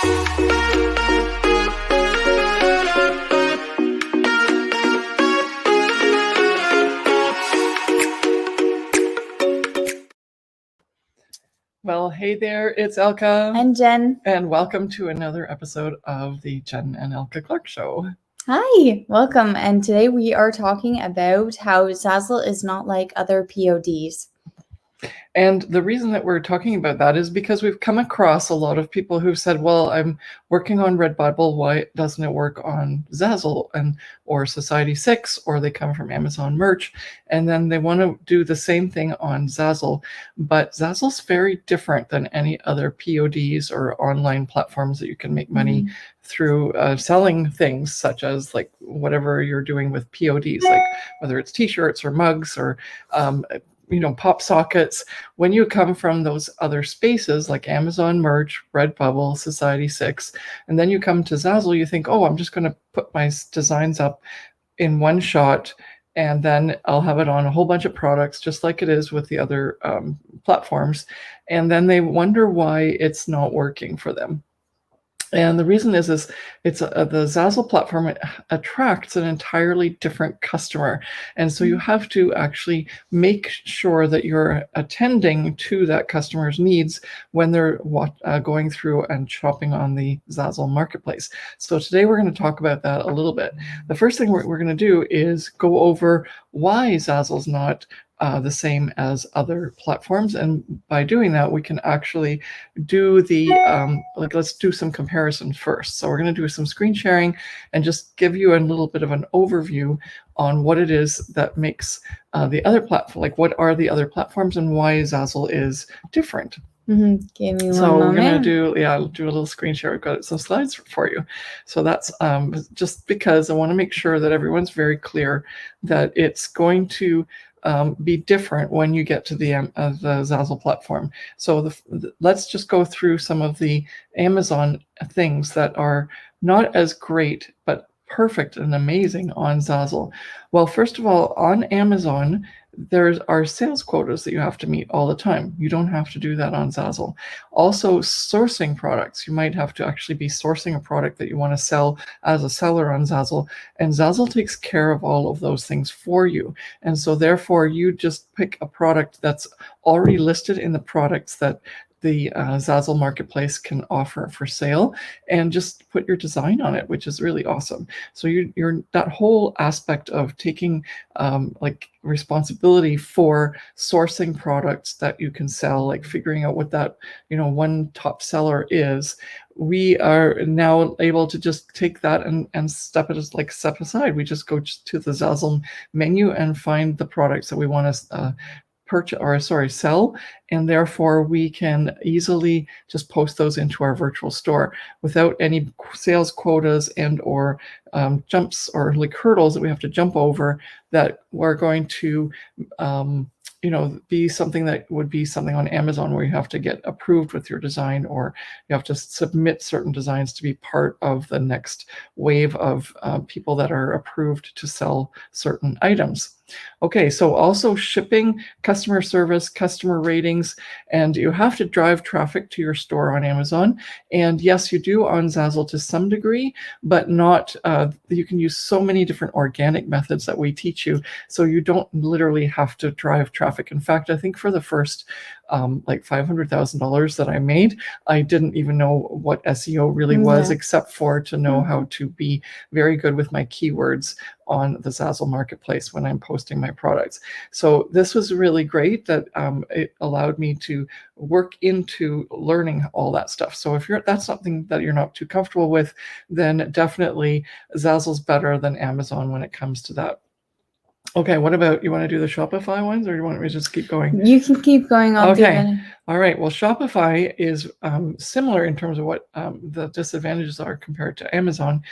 Well, hey there, it's Elke. And Jen. And welcome to another episode of the Jen and Elke Clarke Show. Hi, welcome. And today we are talking about how Zazzle is not like other PODs. And the reason that we're talking about that is because we've come across a lot of people who've said, well, I'm working on Redbubble, why doesn't it work on Zazzle or Society6, or they come from Amazon merch, and then they want to do the same thing on Zazzle. But Zazzle's very different than any other PODs or online platforms that you can make money through selling things such as like whatever you're doing with PODs, like whether it's t-shirts or mugs or pop sockets. When you come from those other spaces like Amazon merch, Redbubble, Society6, and then you come to Zazzle, you think, oh, I'm just going to put my designs up in one shot, and then I'll have it on a whole bunch of products, just like it is with the other platforms. And then they wonder why it's not working for them. And the reason is it's the Zazzle platform attracts an entirely different customer. And so you have to actually make sure that you're attending to that customer's needs when they're going through and shopping on the Zazzle marketplace. So today we're going to talk about that a little bit. The first thing we're going to do is go over why Zazzle's not the same as other platforms, and by doing that we can actually do the let's do some comparisons first. So we're going to do some screen sharing and just give you a little bit of an overview on what it is that makes the other platform, like what are the other platforms and why Zazzle is different. Give me one so moment. We're going to do a little screen share. I've got some slides for you. So that's just because I want to make sure that everyone's very clear that it's going to be different when you get to the Zazzle platform. So let's just go through some of the Amazon things that are not as great but perfect and amazing on Zazzle. Well, first of all, on Amazon, there are sales quotas that you have to meet all the time. You don't have to do that on Zazzle. Also, sourcing products. You might have to actually be sourcing a product that you want to sell as a seller on Zazzle, and Zazzle takes care of all of those things for you. And so therefore, you just pick a product that's already listed in the products that the Zazzle marketplace can offer for sale, and just put your design on it, which is really awesome. So you're that whole aspect of taking like responsibility for sourcing products that you can sell, like figuring out what that one top seller is. We are now able to just take that and step aside. We just go to the Zazzle menu and find the products that we want to sell, and therefore we can easily just post those into our virtual store without any sales quotas and or jumps or like hurdles that we have to jump over that we're going to be something that would be something on Amazon where you have to get approved with your design, or you have to submit certain designs to be part of the next wave of people that are approved to sell certain items. Okay, so also shipping, customer service, customer ratings, and you have to drive traffic to your store on Amazon. And yes, you do on Zazzle to some degree, but not, you can use so many different organic methods that we teach you, so you don't literally have to drive traffic. In fact, I think for the first like $500,000 that I made, I didn't even know what SEO really was, except for to know how to be very good with my keywords on the Zazzle marketplace when I'm posting my products. So this was really great that it allowed me to work into learning all that stuff. So if that's something that you're not too comfortable with, then definitely Zazzle's better than Amazon when it comes to that. Okay, what about, you want to do the Shopify ones, or you want me to just keep going? You can keep going. I'll do it. All right. Well, Shopify is similar in terms of what the disadvantages are compared to Amazon.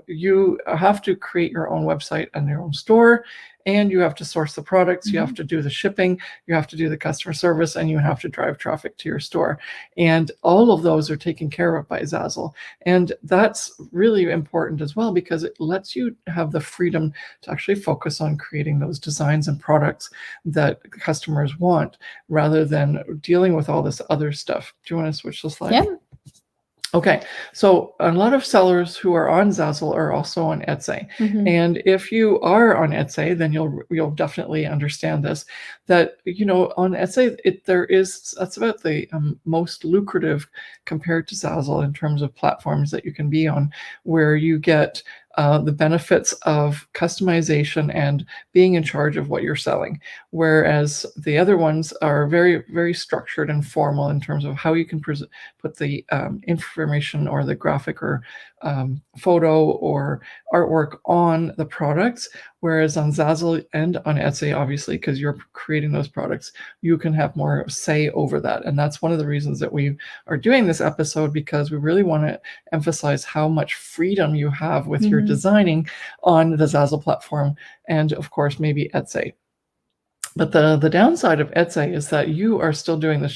You have to create your own website and your own store, and you have to source the products, you have to do the shipping, you have to do the customer service, and you have to drive traffic to your store. And all of those are taken care of by Zazzle. And that's really important as well, because it lets you have the freedom to actually focus on creating those designs and products that customers want, rather than dealing with all this other stuff. Do you want to switch the slide? Yeah. Okay, so a lot of sellers who are on Zazzle are also on Etsy. Mhm. And if you are on Etsy, then you'll definitely understand this, that on Etsy that's about the most lucrative compared to Zazzle in terms of platforms that you can be on, where you get the benefits of customization and being in charge of what you're selling, whereas the other ones are very, very structured and formal in terms of how you can put the information or the graphic or photo or artwork on the products. Whereas on Zazzle and on Etsy, obviously, because you're creating those products, you can have more say over that. And that's one of the reasons that we are doing this episode, because we really want to emphasize how much freedom you have with your designing on the Zazzle platform, and of course, maybe Etsy. But the downside of Etsy is that you are still doing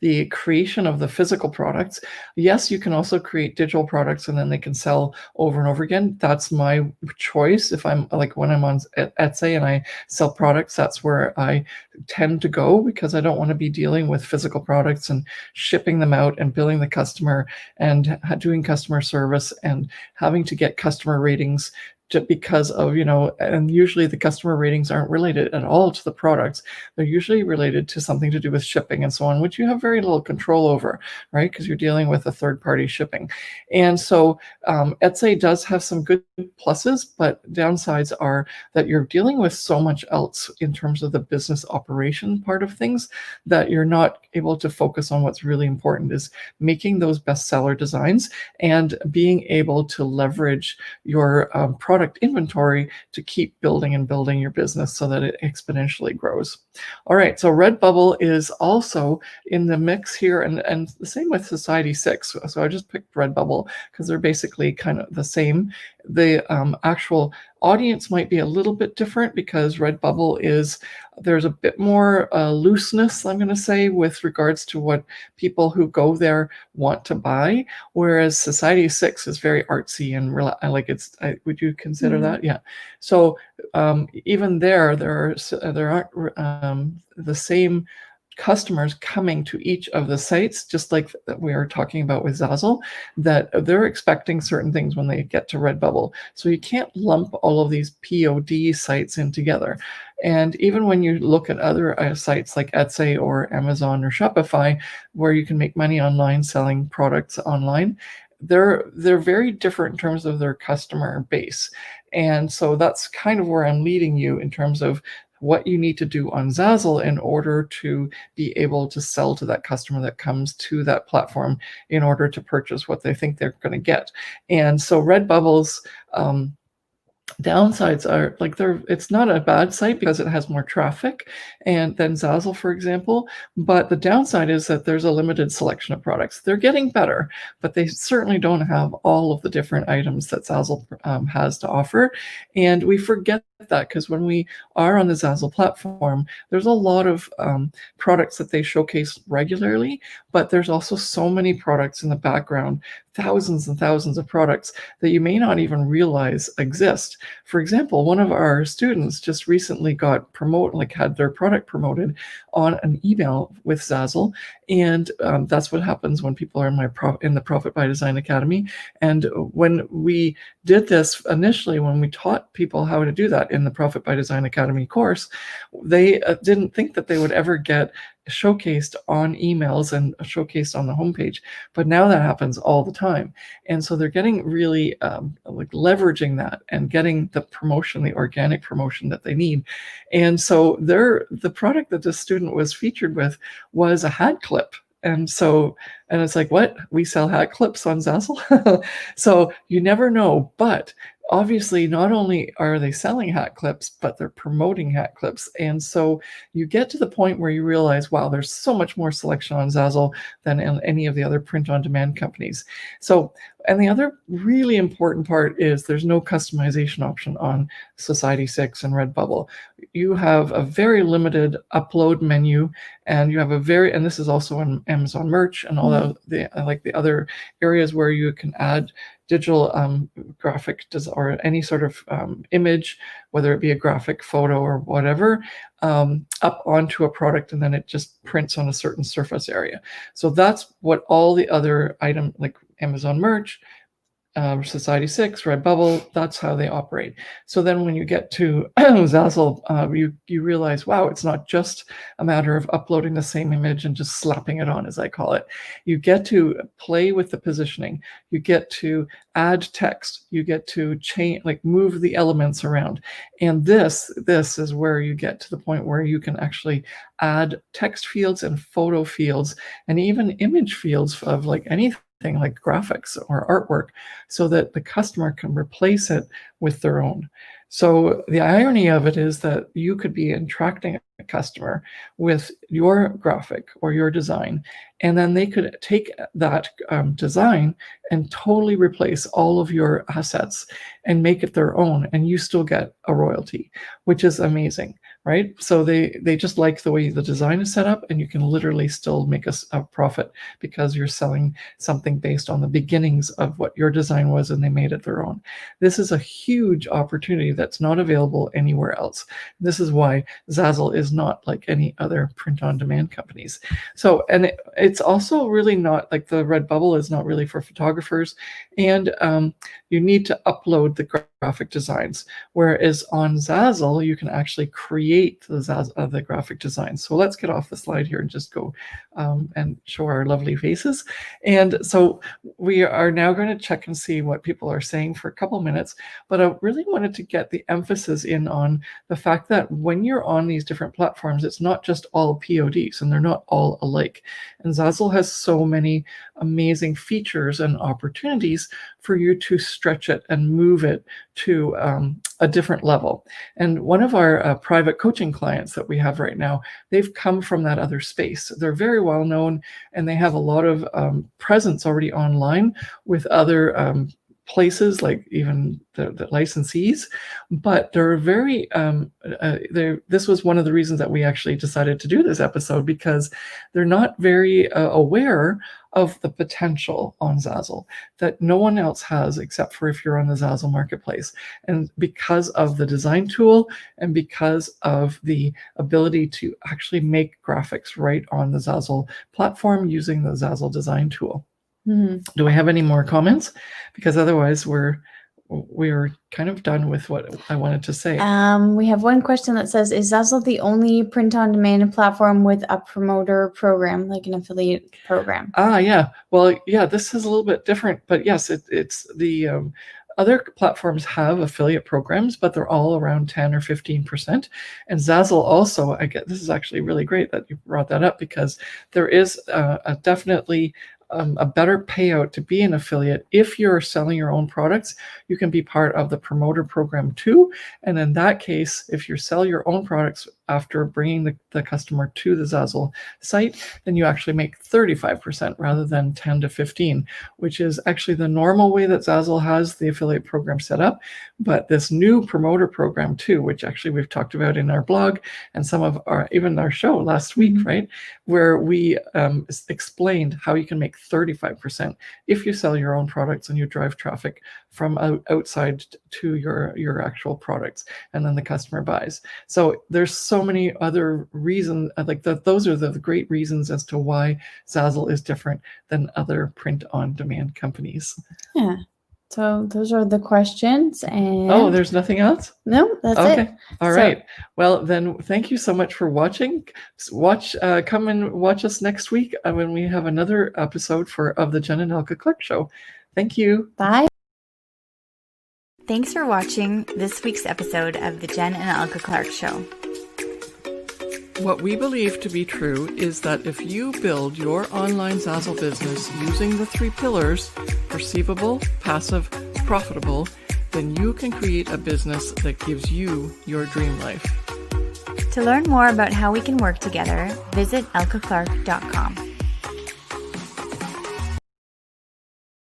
the creation of the physical products. Yes, you can also create digital products and then they can sell over and over again. That's my choice. If I'm like when I'm on Etsy and I sell products, that's where I tend to go, because I don't want to be dealing with physical products and shipping them out and billing the customer and doing customer service and having to get customer ratings just because of, and usually the customer ratings aren't related at all to the products. They're usually related to something to do with shipping and so on, which you have very little control over, right? Because you're dealing with a third-party shipping. And so Etsy does have some good pluses, but downsides are that you're dealing with so much else in terms of the business operation part of things, that you're not able to focus on what's really important, is making those bestseller designs and being able to leverage your product inventory to keep building and building your business so that it exponentially grows. All right, so Redbubble is also in the mix here, and the same with Society6. So I just picked Redbubble because they're basically kind of the same. The actual audience might be a little bit different, because Redbubble there's a bit more looseness, I'm going to say, with regards to what people who go there want to buy, whereas Society6 is very artsy and like would you consider that? Yeah. So even there aren't the same customers coming to each of the sites, just like we are talking about with Zazzle, that they're expecting certain things when they get to Redbubble. So you can't lump all of these POD sites in together. And even when you look at other sites like Etsy or Amazon or Shopify, where you can make money online selling products online, they're very different in terms of their customer base. And so that's kind of where I'm leading you in terms of what you need to do on Zazzle in order to be able to sell to that customer that comes to that platform in order to purchase what they think they're going to get. And so Redbubble's downsides are like it's not a bad site because it has more traffic and than Zazzle, for example, but the downside is that there's a limited selection of products. They're getting better, but they certainly don't have all of the different items that Zazzle has to offer. And we forget that, because when we are on the Zazzle platform, there's a lot of products that they showcase regularly, but there's also so many products in the background, thousands and thousands of products that you may not even realize exist. For example, one of our students just recently got had their product promoted on an email with Zazzle, and that's what happens when people are in the Profit by Design Academy. And when we did this initially, when we taught people how to do that in the Profit by Design Academy course, they didn't think that they would ever get showcased on emails and showcased on the homepage, but now that happens all the time. And so they're getting really like leveraging that and getting the promotion, the organic promotion that they need. And so the product that the student was featured with was a hat clip. And it's like, what? We sell hat clips on Zazzle? So you never know. But obviously, not only are they selling hat clips, but they're promoting hat clips. And so you get to the point where you realize, wow, there's so much more selection on Zazzle than in any of the other print-on-demand companies. So, and the other really important part is there's no customization option on Society6 and Redbubble. You have a very limited upload menu, and you have and this is also on Amazon Merch and all the other areas where you can add digital graphic or any sort of image, whether it be a graphic photo or whatever. up onto a product, and then it just prints on a certain surface area. So that's what all the other item like Amazon Merch, Society 6, Redbubble, that's how they operate. So then when you get to Zazzle, you realize, wow, it's not just a matter of uploading the same image and just slapping it on, as I call it. You get to play with the positioning. You get to add text. You get to change, like move the elements around. And this is where you get to the point where you can actually add text fields and photo fields and even image fields of like anything like graphics or artwork, so that the customer can replace it with their own. So the irony of it is that you could be attracting a customer with your graphic or your design, and then they could take that design and totally replace all of your assets and make it their own, and you still get a royalty, which is amazing, right? So they just like the way the design is set up, and you can literally still make a profit because you're selling something based on the beginnings of what your design was, and they made it their own. This is a huge opportunity that's not available anywhere else. This is why Zazzle is not like any other print-on-demand companies. So, and it's also really not like the Redbubble is not really for photographers, and you need to upload the graphic designs, whereas on Zazzle you can actually create the graphic designs. So let's get off the slide here and just go and show our lovely faces. And so we are now going to check and see what people are saying for a couple minutes, but I really wanted to get the emphasis in on the fact that when you're on these different platforms, it's not just all PODs, and they're not all alike. And Zazzle has so many amazing features and opportunities for you to stretch it and move it to a different level. And one of our private coaching clients that we have right now, they've come from that other space. They're very well known, and they have a lot of presence already online with other places, like even the licensees, but they're very this was one of the reasons that we actually decided to do this episode, because they're not very aware of the potential on Zazzle that no one else has, except for if you're on the Zazzle marketplace. And because of the design tool, and because of the ability to actually make graphics right on the Zazzle platform using the Zazzle design tool. Mm-hmm. Do we have any more comments? Because otherwise we're kind of done with what I wanted to say. We have one question that says, is Zazzle the only print-on-demand platform with a promoter program, like an affiliate program? Yeah. Well, yeah, this is a little bit different, but yes, it's the other platforms have affiliate programs, but they're all around 10 or 15%. And Zazzle also, this is actually really great that you brought that up, because there is definitely a better payout to be an affiliate. If you're selling your own products, you can be part of the promoter program too. And in that case, if you sell your own products after bringing the customer to the Zazzle site, then you actually make 35% rather than 10 to 15, which is actually the normal way that Zazzle has the affiliate program set up. But this new promoter program too, which actually we've talked about in our blog and some of even our show last week, right, where we explained how you can make 35% if you sell your own products and you drive traffic from outside to your actual products, and then the customer buys. So there's so many other reasons, like those are the great reasons as to why Zazzle is different than other print-on-demand companies. Yeah. So those are the questions. And there's nothing else? No, that's it. All right. Well, then thank you so much for watching. Come and watch us next week when we have another episode of the Jen and Elke Clarke Show. Thank you. Bye. Thanks for watching this week's episode of the Jen and Elke Clarke Show. What we believe to be true is that if you build your online Zazzle business using the 3 pillars, perceivable, passive, profitable, then you can create a business that gives you your dream life. To learn more about how we can work together, visit elkeclarke.com.